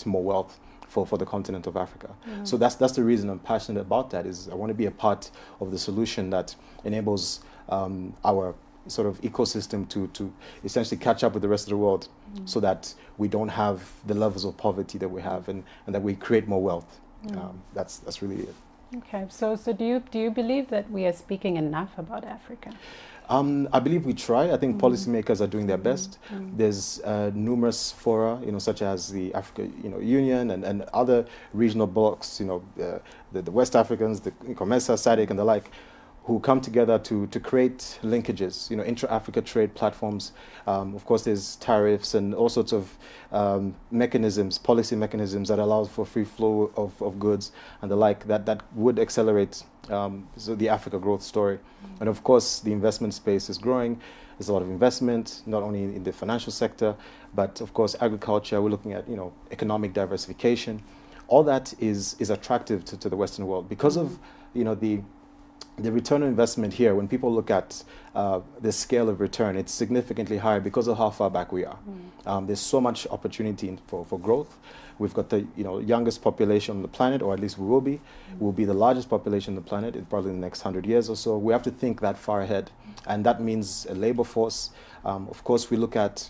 more wealth for the continent of Africa. So that's the reason I'm passionate about that, is I want to be a part of the solution that enables our sort of ecosystem to essentially catch up with the rest of the world, so that we don't have the levels of poverty that we have, and that we create more wealth. That's really it. Okay, so do you believe that we are speaking enough about Africa? I believe we try. I think policymakers are doing their best. There's numerous fora, such as the Africa, Union and other regional blocks, the West Africans, the COMESA, SADC, and the like, who come together to create linkages, intra-Africa trade platforms. Of course, there's tariffs and all sorts of mechanisms, policy mechanisms that allow for free flow of goods and the like, that would accelerate so the Africa growth story. And of course, the investment space is growing. There's a lot of investment, not only in the financial sector, but of course, agriculture. We're looking at, economic diversification. All that is attractive to the Western world because of, the return on investment here. When people look at the scale of return, it's significantly higher because of how far back we are. There's so much opportunity for growth. We've got the youngest population on the planet, or at least we will be. We'll be the largest population on the planet in probably the next 100 years or so. We have to think that far ahead, and that means a labor force. Of course, we look at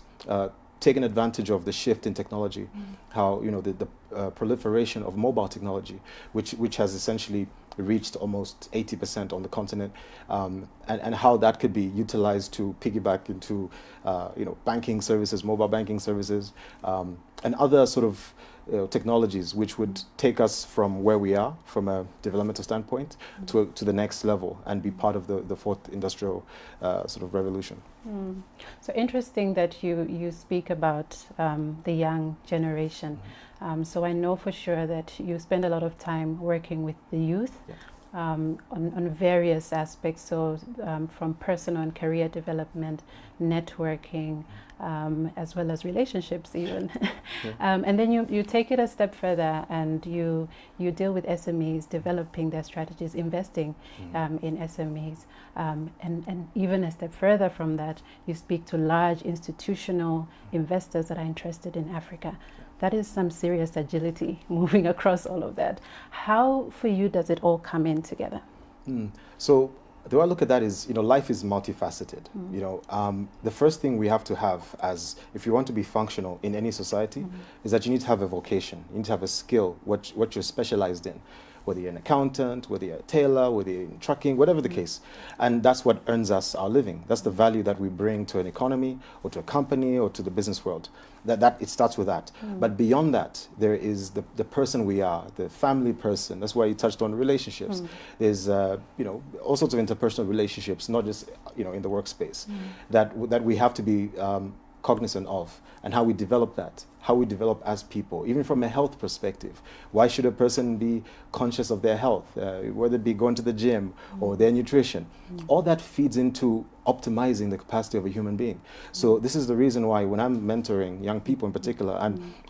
taking advantage of the shift in technology, how the proliferation of mobile technology, which has essentially reached almost 80% on the continent, and how that could be utilized to piggyback into banking services, mobile banking services, and other sort of technologies which would take us from where we are from a developmental standpoint to the next level and be part of the fourth industrial sort of revolution. So interesting that you speak about the young generation. So I know for sure that you spend a lot of time working with the youth. On various aspects, so from personal and career development, networking, as well as relationships even. And then you take it a step further and you deal with SMEs, developing their strategies, investing in SMEs. And even a step further from that, you speak to large institutional investors that are interested in Africa. That is some serious agility moving across all of that. How, for you, does it all come in together? So the way I look at that is, life is multifaceted. The first thing we have to have, as if you want to be functional in any society, is that you need to have a vocation. You need to have a skill, what you're specialized in. Whether you're an accountant, whether you're a tailor, whether you're in trucking, whatever the case. And that's what earns us our living. That's the value that we bring to an economy or to a company or to the business world. That it starts with that. But beyond that, there is the person we are, the family person. That's why you touched on relationships. There's all sorts of interpersonal relationships, not just in the workspace, that we have to be cognizant of, and how we develop that, how we develop as people, even from a health perspective. Why should a person be conscious of their health, whether it be going to the gym or their nutrition? All that feeds into optimizing the capacity of a human being. So this is the reason why when I'm mentoring young people in particular,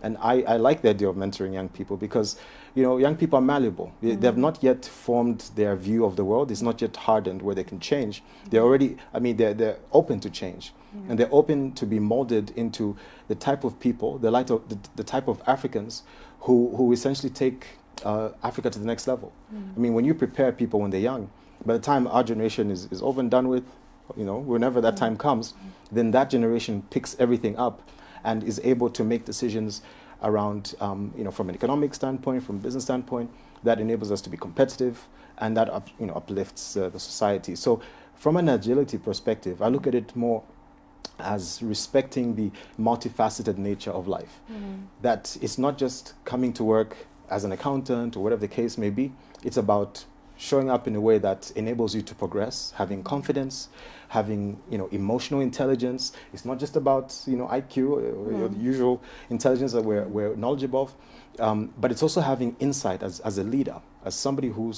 and I like the idea of mentoring young people because young people are malleable. They have not yet formed their view of the world. It's not yet hardened where they can change. They're already, they're open to change. And they're open to be molded into the type of people, the type of Africans who essentially take Africa to the next level. When you prepare people when they're young, by the time our generation is over and done with, whenever that time comes, then that generation picks everything up and is able to make decisions around, from an economic standpoint, from a business standpoint, that enables us to be competitive, and that uplifts the society. So from an agility perspective, I look at it more as respecting the multifaceted nature of life. That it's not just coming to work as an accountant or whatever the case may be. It's about showing up in a way that enables you to progress, having confidence, having emotional intelligence. It's not just about IQ or the usual intelligence that we're knowledgeable of, but it's also having insight as a leader, as somebody who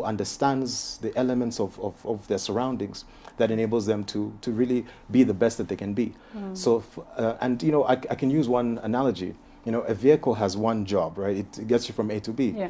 understands the elements of their surroundings, that enables them to really be the best that they can be. So, I can use one analogy. A vehicle has one job, right? It gets you from A to B.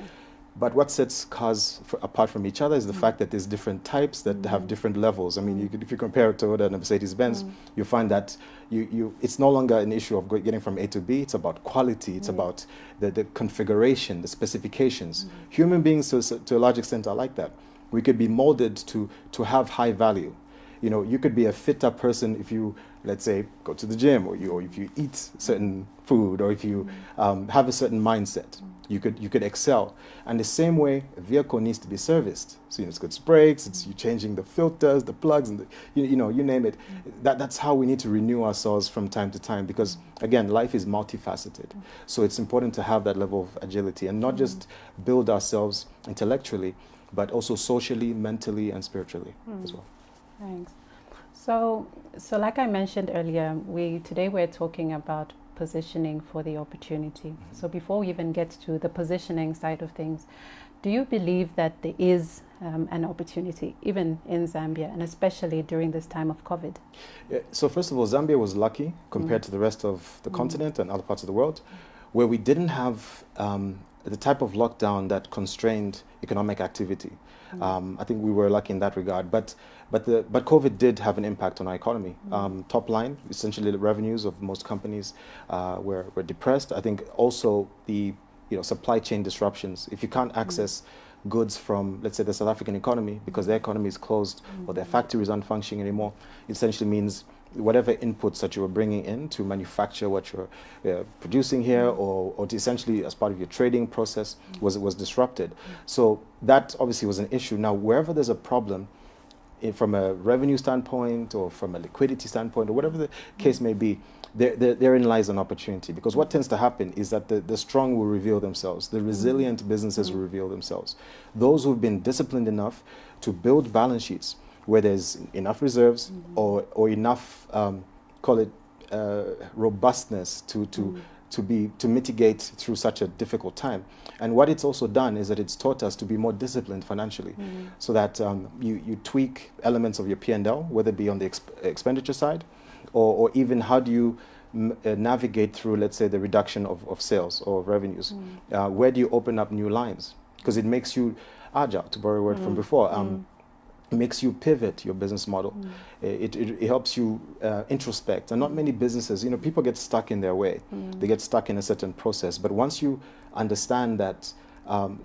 But what sets cars apart from each other is the fact that there's different types that have different levels. I mean, if you compare a Toyota and a Mercedes-Benz, you find that it's no longer an issue of getting from A to B. It's about quality. It's about the configuration, the specifications. Human beings, to a large extent, are like that. We could be molded to have high value. You know, you could be a fitter person if you, let's say, go to the gym, or if you eat certain food, or if you have a certain mindset. You could excel. And the same way, a vehicle needs to be serviced. So it's got brakes, it's you changing the filters, the plugs, and you name it. That's how we need to renew ourselves from time to time, because again, life is multifaceted. So it's important to have that level of agility and not just build ourselves intellectually, but also socially, mentally, and spiritually as well. Thanks. So like I mentioned earlier, today we're talking about positioning for the opportunity. So before we even get to the positioning side of things, do you believe that there is an opportunity even in Zambia, and especially during this time of COVID? Yeah, so first of all, Zambia was lucky compared to the rest of the continent and other parts of the world, where we didn't have the type of lockdown that constrained economic activity. I think we were lucky in that regard, but COVID did have an impact on our economy. Top line, essentially, the revenues of most companies were depressed. I think also the supply chain disruptions. If you can't access goods from, let's say, the South African economy because their economy is closed or their factories aren't functioning anymore, it essentially means whatever inputs that you were bringing in to manufacture what you're producing here, or to essentially as part of your trading process was disrupted. So that obviously was an issue. Now, wherever there's a problem, from a revenue standpoint or from a liquidity standpoint or whatever the case may be, therein lies an opportunity, because what tends to happen is that the strong will reveal themselves, the resilient businesses will reveal themselves. Those who've been disciplined enough to build balance sheets where there's enough reserves or enough, call it robustness to mitigate through such a difficult time. And what it's also done is that it's taught us to be more disciplined financially, so that you tweak elements of your P&L, whether it be on the expenditure side, or even how do you navigate through, let's say, the reduction of sales or revenues. Where do you open up new lines? Because it makes you agile, to borrow a word from before. It makes you pivot your business model. It helps you introspect. And not many businesses, people get stuck in their way. They get stuck in a certain process. But once you understand that,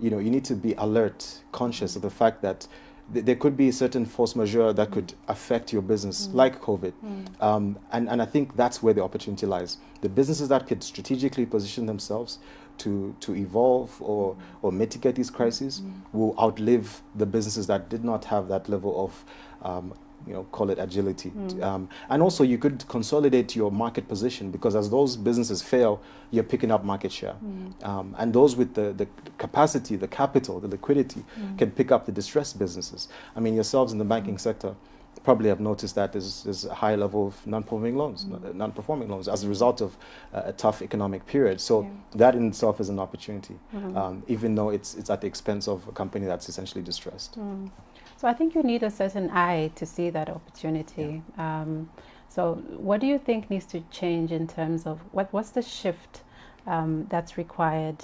you need to be alert, conscious of the fact that there could be a certain force majeure that could affect your business, like COVID. And I think that's where the opportunity lies. The businesses that could strategically position themselves to evolve or mitigate these crises will outlive the businesses that did not have that level of call it agility. And also you could consolidate your market position, because as those businesses fail, you're picking up market share. And those with the capacity, the capital, the liquidity can pick up the distressed businesses. I mean, yourselves in the banking sector probably have noticed that there's a high level of non-performing loans as a result of a tough economic period. So that in itself is an opportunity, even though it's at the expense of a company that's essentially distressed. So I think you need a certain eye to see that opportunity. So what do you think needs to change in terms of what's the shift that's required,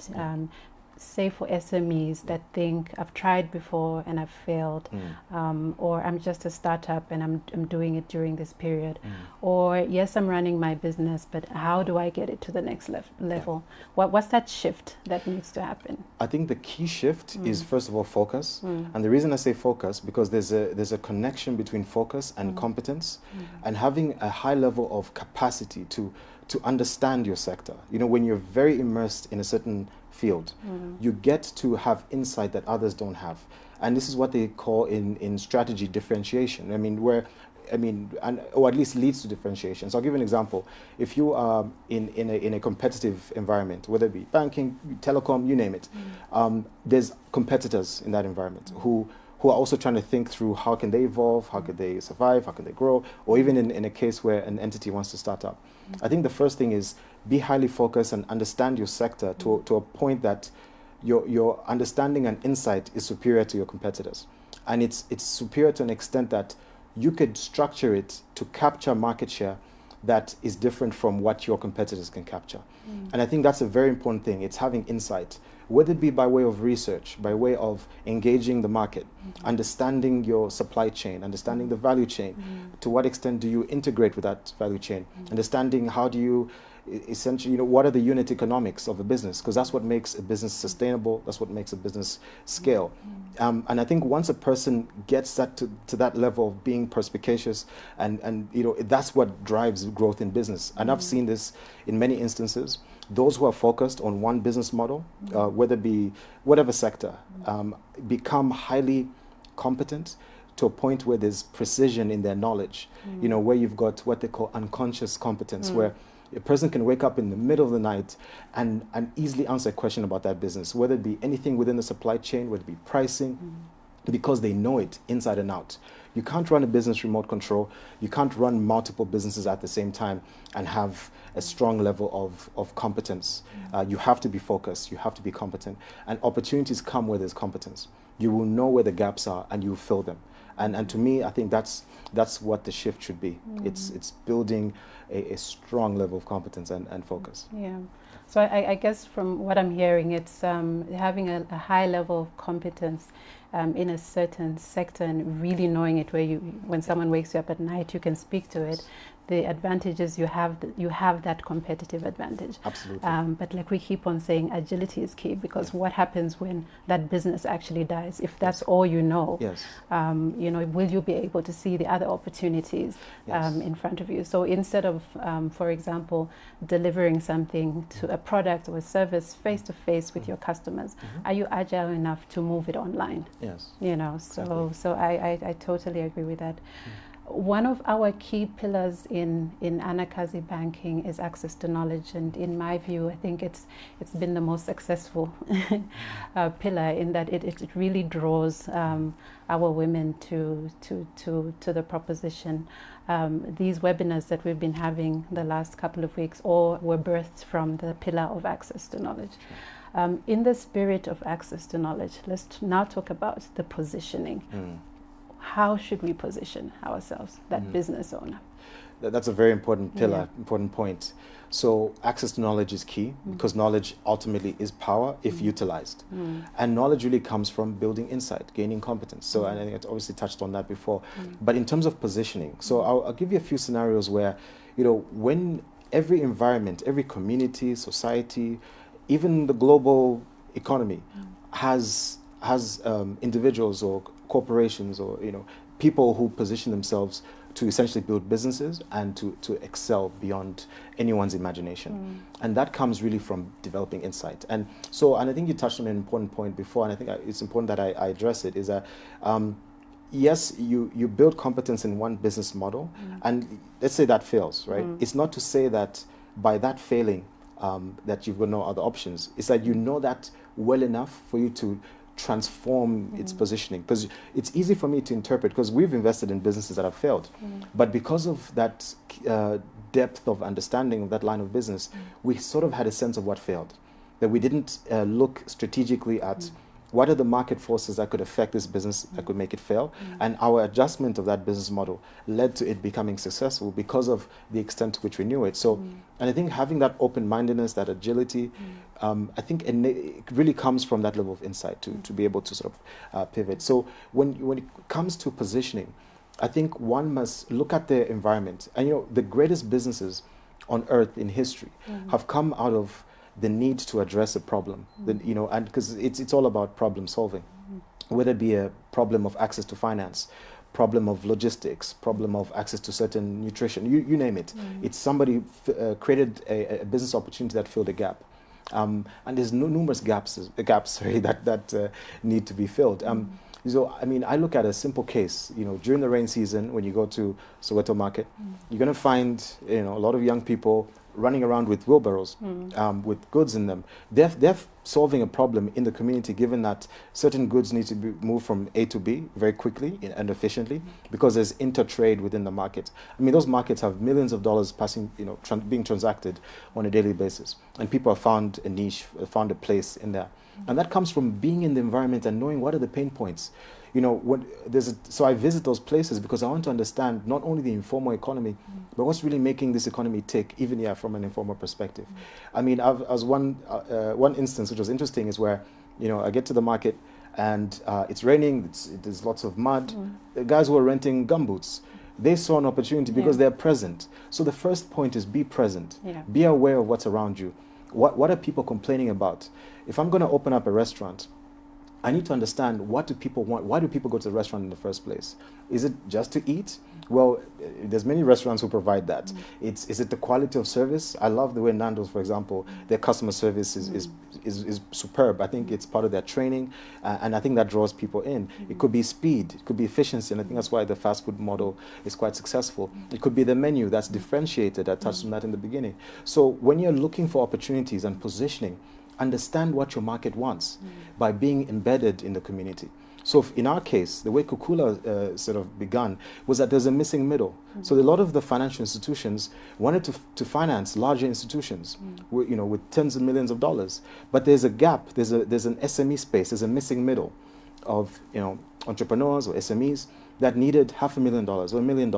say for SMEs that think I've tried before and I've failed, or I'm just a startup and I'm doing it during this period, or yes, I'm running my business, but how do I get it to the next level? What's that shift that needs to happen? I think the key shift is, first of all, focus. And the reason I say focus, because there's a connection between focus and competence, and having a high level of capacity to understand your sector. When you're very immersed in a certain field, you get to have insight that others don't have. And this is what they call in strategy differentiation. Or at least leads to differentiation. So I'll give you an example. If you are in a competitive environment, whether it be banking, telecom, you name it, there's competitors in that environment who are also trying to think through how can they evolve, how can they survive, how can they grow, or even in a case where an entity wants to start up. I think the first thing is be highly focused and understand your sector to a point that your understanding and insight is superior to your competitors. And it's superior to an extent that you could structure it to capture market share that is different from what your competitors can capture. And I think that's a very important thing. It's having insight, whether it be by way of research, by way of engaging the market, understanding your supply chain, understanding the value chain. To what extent do you integrate with that value chain? Understanding how do you essentially, what are the unit economics of a business? Because that's what makes a business sustainable. That's what makes a business scale. And I think once a person gets that to that level of being perspicacious, and that's what drives growth in business. And I've seen this in many instances. Those who are focused on one business model, whether it be whatever sector, become highly competent to a point where there's precision in their knowledge. Where you've got what they call unconscious competence, where a person can wake up in the middle of the night and easily answer a question about that business, whether it be anything within the supply chain, whether it be pricing, because they know it inside and out. You can't run a business remote control. You can't run multiple businesses at the same time and have a strong level of competence. You have to be focused. You have to be competent. And opportunities come where there's competence. You will know where the gaps are and you will fill them. And to me, I think that's what the shift should be. It's building a strong level of competence and focus. Yeah. So I guess from what I'm hearing, it's having a high level of competence in a certain sector and really knowing it, where when someone wakes you up at night, you can speak to it. The advantages you have that competitive advantage. Absolutely. But like we keep on saying, agility is key, because what happens when that business actually dies? If that's all you know, will you be able to see the other opportunities in front of you? So instead of, for example, delivering something to a product or a service face to face with your customers, are you agile enough to move it online? Yes. So I totally agree with that. One of our key pillars in Anakazi banking is access to knowledge, and in my view, I think it's been the most successful pillar, in that it really draws our women to the proposition. These webinars that we've been having the last couple of weeks all were birthed from the pillar of access to knowledge. In the spirit of access to knowledge, let's now talk about the positioning. How should we position ourselves, that business owner? That's a very important pillar, important point. So access to knowledge is key, because knowledge ultimately is power if utilized. And knowledge really comes from building insight, gaining competence. So I think I obviously touched on that before. But in terms of positioning, so I'll give you a few scenarios where, when every environment, every community, society, even the global economy has individuals or corporations or people who position themselves to essentially build businesses and to excel beyond anyone's imagination. And that comes really from developing insight. And I think you touched on an important point before, and I think it's important that I address it, is that yes, you build competence in one business model, and let's say that fails, right? It's not to say that by that failing that you've got no other options. It's that you know that well enough for you to transform its positioning, because it's easy for me to interpret, because we've invested in businesses that have failed, but because of that depth of understanding of that line of business, we sort of had a sense of what failed, that we didn't look strategically at what are the market forces that could affect this business that could make it fail, and our adjustment of that business model led to it becoming successful because of the extent to which we knew it. So, and I think having that open-mindedness, that agility, I think it really comes from that level of insight to be able to sort of pivot. So when it comes to positioning, I think one must look at their environment. And the greatest businesses on earth in history have come out of the need to address a problem, and because it's all about problem solving, whether it be a problem of access to finance, problem of logistics, problem of access to certain nutrition, you name it. It's somebody created a business opportunity that filled a gap. And there's numerous gaps that need to be filled. So, I look at a simple case, during the rain season, when you go to Soweto Market, you're going to find, a lot of young people running around with wheelbarrows, with goods in them. They're solving a problem in the community, given that certain goods need to be moved from A to B very quickly and efficiently, because there's intertrade within the market. Those markets have millions of dollars passing, being transacted on a daily basis. And people have found a niche, found a place in there. And that comes from being in the environment and knowing what are the pain points. you know, so I visit those places because I want to understand not only the informal economy, but what's really making this economy tick, even from an informal perspective. I mean, as one instance which was interesting is where, you know, I get to the market and it's raining, there's lots of mud. The guys who are renting gumboots, they saw an opportunity because they're present. So the first point is be present. Be aware of what's around you. What are people complaining about? If I'm going to open up a restaurant, I need to understand, what do people want? Why do people go to the restaurant in the first place? Is it just to eat? Well, there's many restaurants who provide that. Is it the quality of service? I love the way Nando's, for example, their customer service is superb. I think it's part of their training, and I think that draws people in. It could be speed, it could be efficiency, and I think that's why the fast food model is quite successful. It could be the menu that's differentiated. I touched on that in the beginning. So when you're looking for opportunities and positioning, understand what your market wants by being embedded in the community. So in our case, the way Kukula sort of began was that there's a missing middle. So a lot of the financial institutions wanted to finance larger institutions, you know, with tens of millions of dollars. But there's a gap. There's an SME space. There's a missing middle of, you know, entrepreneurs or SMEs that needed $500,000 or $1 million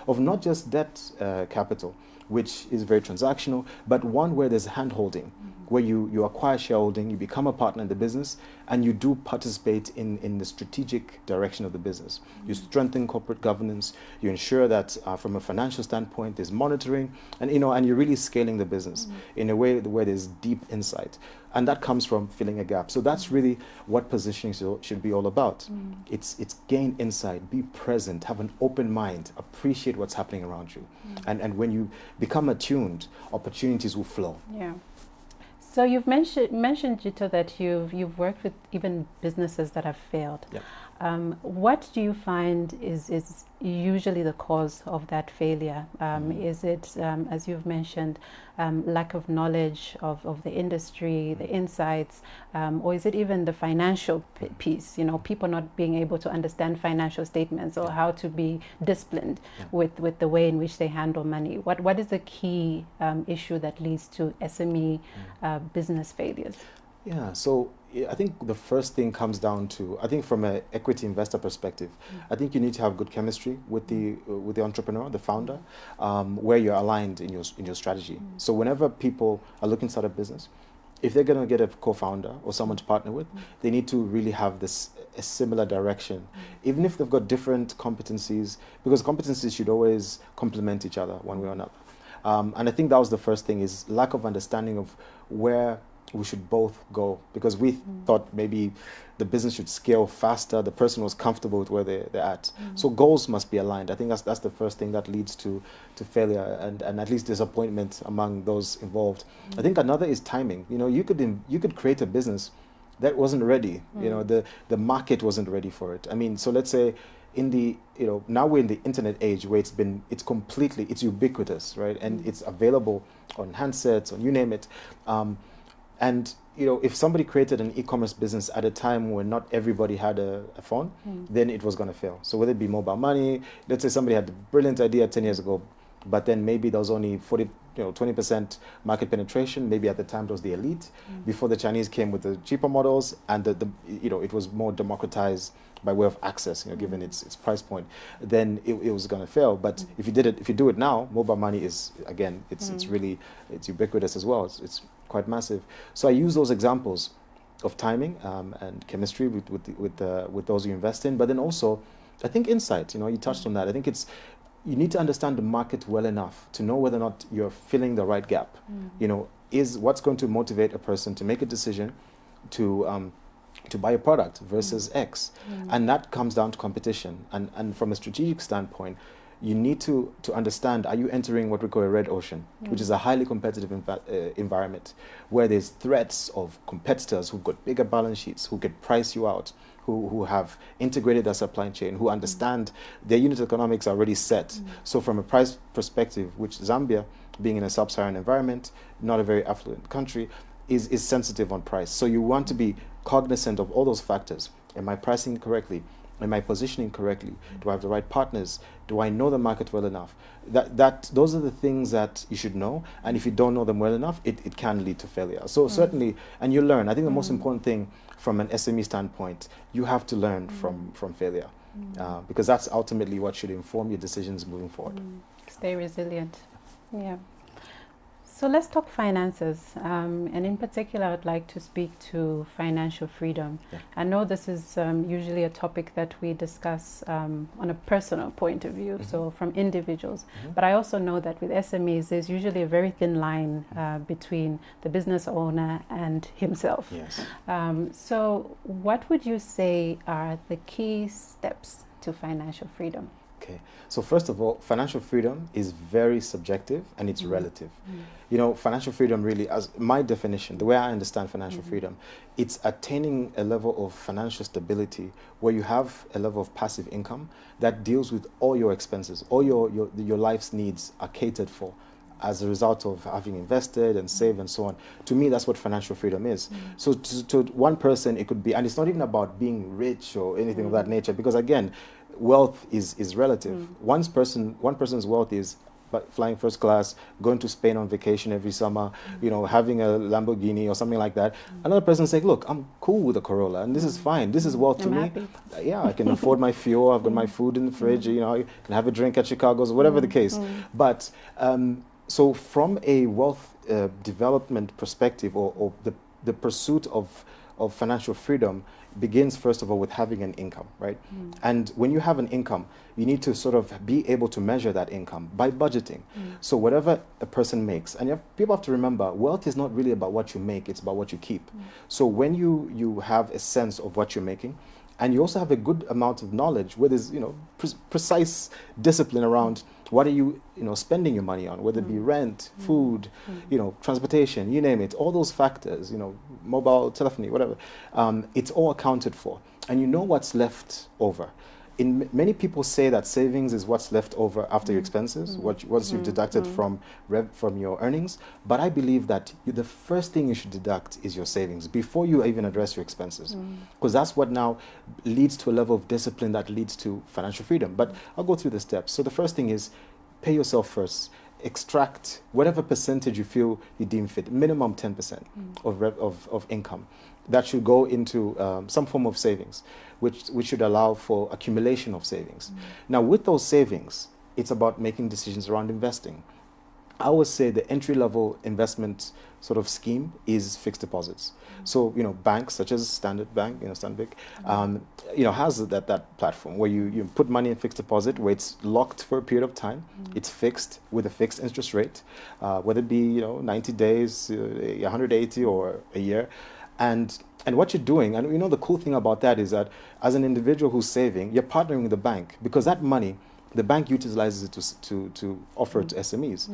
of not just debt capital, which is very transactional, but one where there's hand-holding, where you acquire shareholding, you become a partner in the business, and you do participate in the strategic direction of the business. You strengthen corporate governance, you ensure that from a financial standpoint there's monitoring, and you're really scaling the business in a way where there's deep insight. And that comes from filling a gap. So that's really what positioning should be all about. It's gain insight, be present, have an open mind, appreciate what's happening around you. And when you become attuned, opportunities will flow. Yeah. So you've mentioned Jito, that you've worked with even businesses that have failed. Yeah. What do you find is usually the cause of that failure? Is it, as you've mentioned, lack of knowledge of the industry, the insights, or is it even the financial piece? You know, people not being able to understand financial statements or how to be disciplined with the way in which they handle money. What is the key issue that leads to SME business failures? Yeah, so I think the first thing comes down to, I think from an equity investor perspective, I think you need to have good chemistry with the entrepreneur, the founder, where you're aligned in your strategy. So whenever people are looking to start a business, if they're going to get a co-founder or someone to partner with, they need to really have a similar direction, even if they've got different competencies, because competencies should always complement each other one way or another. And I think that was the first thing, is lack of understanding of where we should both go, because we thought maybe the business should scale faster, the person was comfortable with where they're at. So goals must be aligned. I think that's the first thing that leads to failure and at least disappointment among those involved. I think another is timing. You know, you could create a business that wasn't ready. You know, the market wasn't ready for it. I mean, so let's say now we're in the internet age where it's ubiquitous, right? And it's available on handsets, on you name it. And if somebody created an e-commerce business at a time when not everybody had a phone, then it was going to fail. So whether it be mobile money, let's say somebody had a brilliant idea 10 years ago, but then maybe there was only 20% market penetration. Maybe at the time it was the elite, before the Chinese came with the cheaper models, and it was more democratized by way of access, given its price point. Then it was going to fail. But if you do it now, mobile money is, again, it's ubiquitous as well. It's quite massive. So I use those examples of timing and chemistry with those you invest in, but then also I think insight. You touched on that. I think you need to understand the market well enough to know whether or not you're filling the right gap. Is what's going to motivate a person to make a decision to buy a product versus X, and that comes down to competition. And from a strategic standpoint, you need to understand, are you entering what we call a red ocean, which is a highly competitive environment where there's threats of competitors who've got bigger balance sheets, who could price you out, who have integrated their supply chain, who understand their unit economics are already set. So from a price perspective, which Zambia, being in a sub-Saharan environment, not a very affluent country, is sensitive on price. So you want to be cognizant of all those factors. Am I pricing correctly? Am I positioning correctly? Do I have the right partners? Do I know the market well enough? Those are the things that you should know. And if you don't know them well enough, it can lead to failure. So certainly, and you learn. I think the most important thing from an SME standpoint, you have to learn from failure, because that's ultimately what should inform your decisions moving forward. Stay resilient. Yeah. So let's talk finances, and in particular, I'd like to speak to financial freedom. Yeah. I know this is usually a topic that we discuss on a personal point of view, so from individuals. But I also know that with SMEs, there's usually a very thin line between the business owner and himself. Yes. So what would you say are the key steps to financial freedom? Okay, so first of all, financial freedom is very subjective and it's relative. You know, financial freedom really, as my definition, the way I understand financial freedom, it's attaining a level of financial stability where you have a level of passive income that deals with all your expenses, all your life's needs are catered for as a result of having invested and saved and so on. To me, that's what financial freedom is. So to one person, it could be, and it's not even about being rich or anything of that nature, because again, wealth is relative. One person's wealth is flying first class, going to Spain on vacation every summer, you know, having a Lamborghini or something like that. Another person saying, look, I'm cool with a Corolla and this is fine. This is wealth to me. Yeah, I can afford my fuel. I've got my food in the fridge. You know, I can have a drink at Chicago's, whatever the case. But so from a wealth development perspective, or the pursuit of financial freedom begins first of all with having an income, right? And when you have an income, you need to sort of be able to measure that income by budgeting. So whatever a person makes, and people have to remember, wealth is not really about what you make, it's about what you keep. So when you have a sense of what you're making, and you also have a good amount of knowledge where there's, you know, precise discipline around what are you spending your money on, whether it be rent, food, you know, transportation, you name it, all those factors, you know, mobile telephony, whatever, it's all accounted for, and you know what's left over. Many people say that savings is what's left over after your expenses, once you've deducted from your earnings. But I believe that the first thing you should deduct is your savings before you even address your expenses, because that's what now leads to a level of discipline that leads to financial freedom. But I'll go through the steps. So the first thing is pay yourself first. Extract whatever percentage you feel you deem fit, minimum 10% of income. That should go into some form of savings, which should allow for accumulation of savings. Now, with those savings, it's about making decisions around investing. I always say the entry-level investment sort of scheme is fixed deposits. So, you know, banks such as Stanbic, has that platform where you put money in fixed deposit where it's locked for a period of time. It's fixed with a fixed interest rate, whether it be 90 days, 180 or a year. And what you're doing, and the cool thing about that is that as an individual who's saving, you're partnering with the bank, because that money, the bank utilizes it to offer it to SMEs.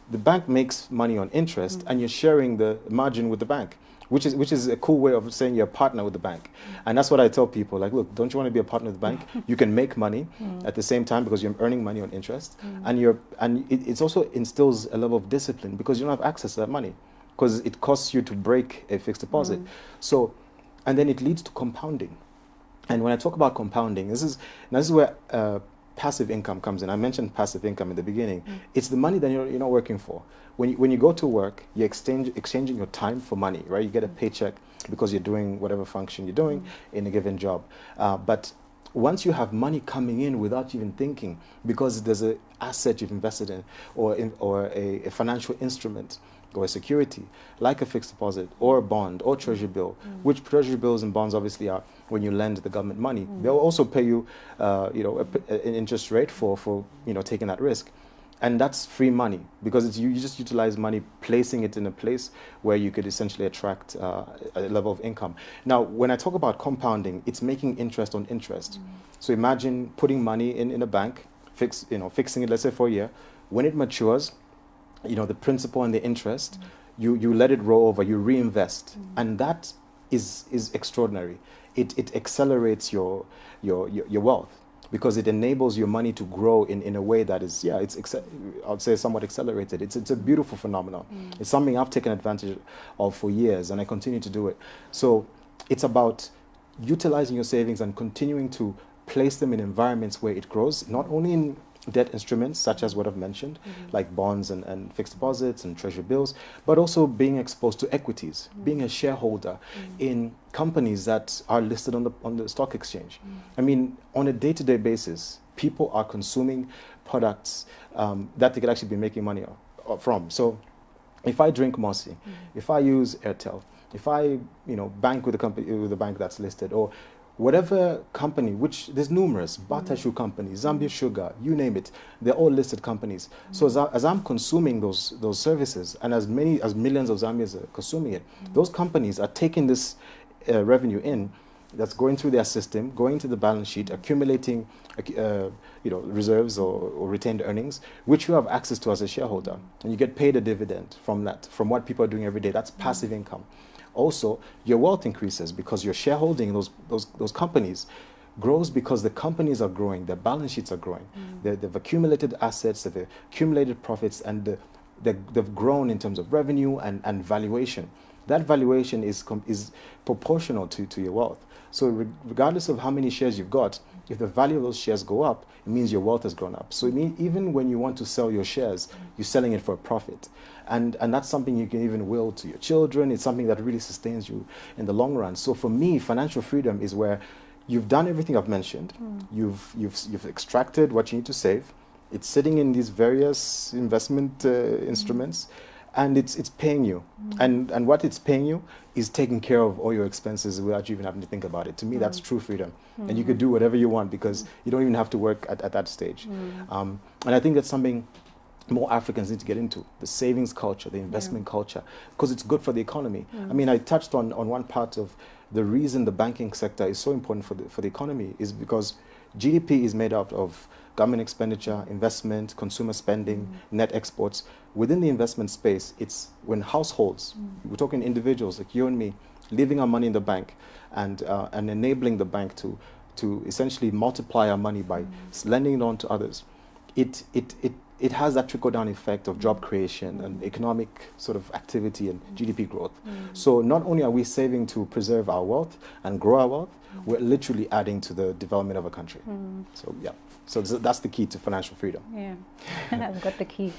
The bank makes money on interest, and you're sharing the margin with the bank, which is a cool way of saying you're a partner with the bank. And that's what I tell people, like, look, don't you want to be a partner with the bank? You can make money at the same time because you're earning money on interest, and it also instills a level of discipline because you don't have access to that money, because it costs you to break a fixed deposit. So, and then it leads to compounding. And when I talk about compounding, this is where passive income comes in. I mentioned passive income in the beginning. It's the money that you're not working for. When you go to work, you're exchanging your time for money, right? You get a paycheck because you're doing whatever function you're doing in a given job. But once you have money coming in without even thinking, because there's an asset you've invested in, or a financial instrument, or a security, like a fixed deposit or a bond or treasury bill, which treasury bills and bonds obviously are when you lend the government money. They'll also pay you, an interest rate for taking that risk. And that's free money, because you just utilize money, placing it in a place where you could essentially attract a level of income. Now, when I talk about compounding, it's making interest on interest. So imagine putting money in a bank, fixing it, let's say for a year. When it matures, the principal and the interest, you let it roll over, you reinvest, and that is extraordinary. It accelerates your wealth, because it enables your money to grow in a way that is, I'd say somewhat accelerated. It's a beautiful phenomenon. It's something I've taken advantage of for years, and I continue to do it. So it's about utilizing your savings and continuing to place them in environments where it grows, not only in debt instruments such as what I've mentioned, like bonds and fixed deposits and treasury bills, but also being exposed to equities, being a shareholder in companies that are listed on the stock exchange. I mean, on a day-to-day basis, people are consuming products that they could actually be making money from. So if I drink Mossy, if I use Airtel, if I bank with a bank that's listed, or whatever company, which there's numerous, Bata Shoe companies, Zambia Sugar, you name it, they're all listed companies. So as I'm consuming those services, and as millions of Zambians are consuming it, those companies are taking this revenue in, that's going through their system, going to the balance sheet, accumulating reserves or retained earnings, which you have access to as a shareholder. And you get paid a dividend from that, from what people are doing every day. That's passive income. Also, your wealth increases because your shareholding in those companies grows because the companies are growing, their balance sheets are growing. They've accumulated assets, they've accumulated profits, and they've grown in terms of revenue and valuation. That valuation is proportional to your wealth. So regardless of how many shares you've got, if the value of those shares go up, it means your wealth has grown up. So it means even when you want to sell your shares, you're selling it for a profit. And that's something you can even will to your children. It's something that really sustains you in the long run. So for me, financial freedom is where you've done everything I've mentioned. You've extracted what you need to save. It's sitting in these various investment instruments, and it's paying you. And what it's paying you is taking care of all your expenses without you even having to think about it. To me, that's true freedom. And you could do whatever you want because you don't even have to work at that stage. And I think that's something more Africans need to get into, the savings culture, the investment culture, because it's good for the economy. I mean, I touched on one part of the reason the banking sector is so important for the economy is because GDP is made up of government expenditure, investment, consumer spending, net exports. Within the investment space, it's when households, we're talking individuals like you and me, leaving our money in the bank and enabling the bank to essentially multiply our money by lending it on to others. It has that trickle-down effect of job creation and economic sort of activity and GDP growth. So not only are we saving to preserve our wealth and grow our wealth, we're literally adding to the development of a country. So yeah. So that's the key to financial freedom. Yeah, I've got the key.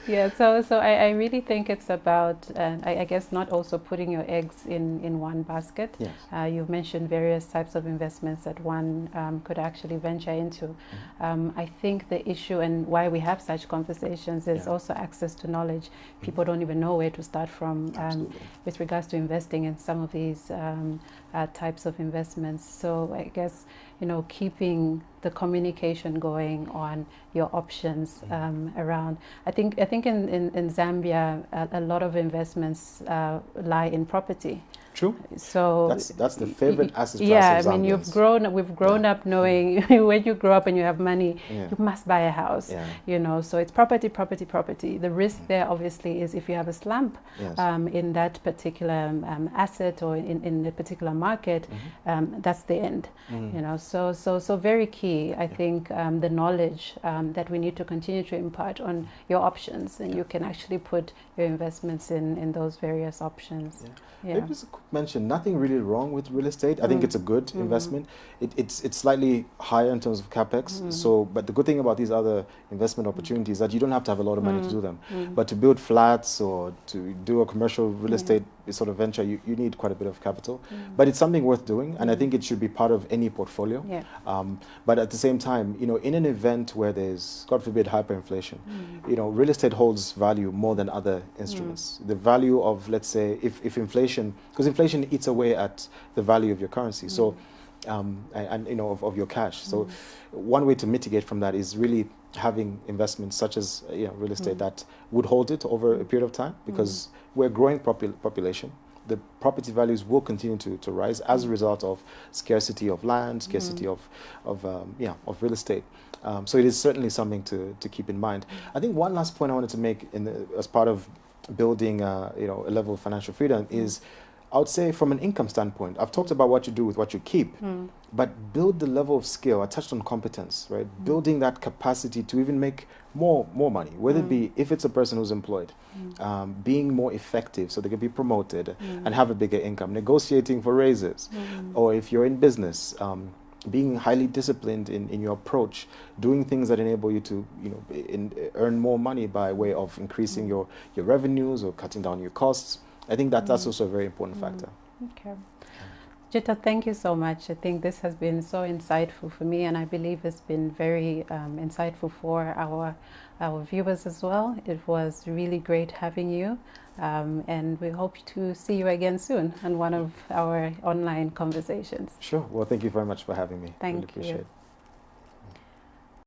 So I really think it's about, I guess, not also putting your eggs in one basket. Yes. You've mentioned various types of investments that one could actually venture into. I think the issue and why we have such conversations is also access to knowledge. People don't even know where to start from with regards to investing in some of these types of investments. So I guess, keeping the communication going on your options around. I think in Zambia, a lot of investments lie in property. True. So that's the favorite asset class of Zambians. I mean, we've grown up knowing when you grow up and you have money, you must buy a house. So it's property. The risk there obviously is if you have a slump in that particular asset or in a particular market, that's the end. So very key. I think the knowledge that we need to continue to impart on your options, and you can actually put your investments in those various options. Maybe just a quick mention, nothing really wrong with real estate. I think it's a good investment. It's slightly higher in terms of capex. So, but the good thing about these other investment opportunities is that you don't have to have a lot of money to do them. But to build flats or to do a commercial real estate sort of venture, you need quite a bit of capital. But it's something worth doing, and I think it should be part of any portfolio. But at the same time, in an event where there's, God forbid, hyperinflation, real estate holds value more than other instruments. The value of, let's say, if inflation, because inflation eats away at the value of your currency. So, of your cash. So one way to mitigate from that is really having investments such as real estate that would hold it over a period of time, because we're a growing population. The property values will continue to rise as a result of scarcity of land, scarcity of real estate. So it is certainly something to keep in mind. I think one last point I wanted to make as part of building a level of financial freedom is, I would say, from an income standpoint, I've talked about what you do with what you keep, but build the level of skill. I touched on competence, right? Building that capacity to even make more money, whether it be if it's a person who's employed, being more effective so they can be promoted and have a bigger income, negotiating for raises, or if you're in business, being highly disciplined in your approach, doing things that enable you to, earn more money by way of increasing your revenues or cutting down your costs. I think that that's also a very important factor. Okay. Jito, thank you so much. I think this has been so insightful for me, and I believe it's been very insightful for our viewers as well. It was really great having you, and we hope to see you again soon on one of our online conversations. Sure. Well, thank you very much for having me. Thank Really appreciate you. it.